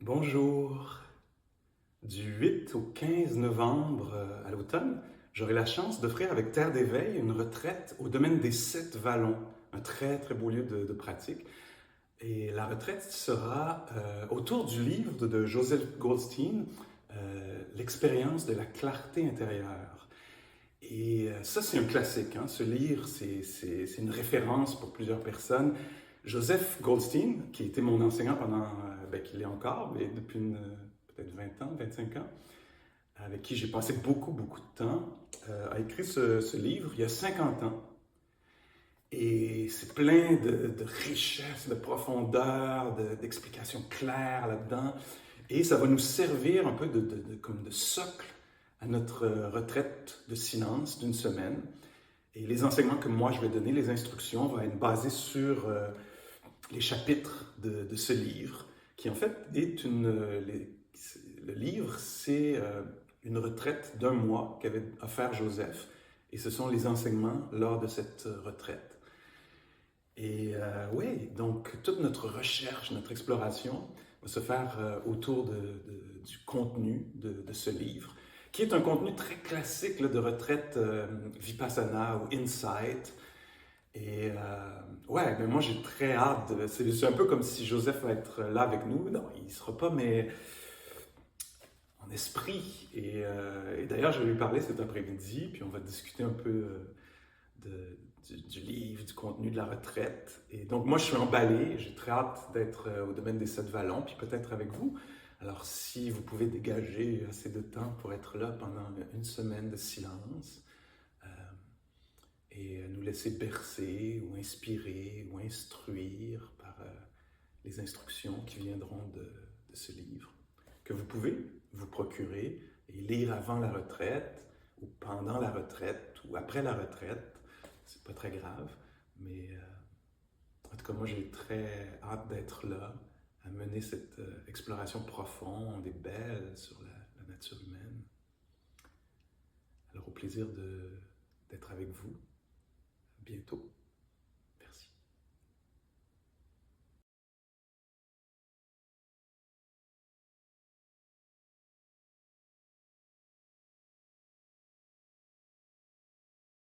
Bonjour. Du 8 au 15 novembre à l'automne, j'aurai la chance d'offrir avec Terre d'éveil une retraite au domaine des Sept Vallons, un très très beau lieu de pratique. Et la retraite sera autour du livre de Joseph Goldstein, L'expérience de la clarté intérieure. Et ça, c'est un classique, hein. Ce livre, c'est une référence pour plusieurs personnes. Joseph Goldstein, qui était mon enseignant pendant, qui l'est encore, mais depuis peut-être 20 ans, 25 ans, avec qui j'ai passé beaucoup, beaucoup de temps, a écrit ce livre il y a 50 ans. Et c'est plein de richesse, de profondeur, d'explications claires là-dedans. Et ça va nous servir un peu comme de socle à notre retraite de silence d'une semaine. Et les enseignements que moi je vais donner, les instructions, vont être basés sur les chapitres de ce livre, qui en fait est le livre, c'est une retraite d'un mois qu'avait offert Joseph. Et ce sont les enseignements lors de cette retraite. Et oui, donc toute notre recherche, notre exploration va se faire autour du contenu de ce livre, qui est un contenu très classique là, de retraite Vipassana ou Insight. Et ouais, mais moi j'ai très hâte. C'est un peu comme si Joseph va être là avec nous. Non, il ne sera pas, mais en esprit. Et d'ailleurs, je vais lui parler cet après-midi, puis on va discuter un peu du livre, du contenu de la retraite. Et donc, moi, je suis emballé. J'ai très hâte d'être au domaine des Sept Vallons, puis peut-être avec vous. Alors, si vous pouvez dégager assez de temps pour être là pendant une semaine de silence euh, et nous laisser bercer ou inspirer ou instruire par les instructions qui viendront de ce livre, que vous pouvez vous procurer et lire avant la retraite ou pendant la retraite ou après la retraite. C'est pas très grave, mais en tout cas, moi j'ai très hâte d'être là, à mener cette exploration profonde et belle sur la nature humaine. Alors au plaisir d'être avec vous. À bientôt.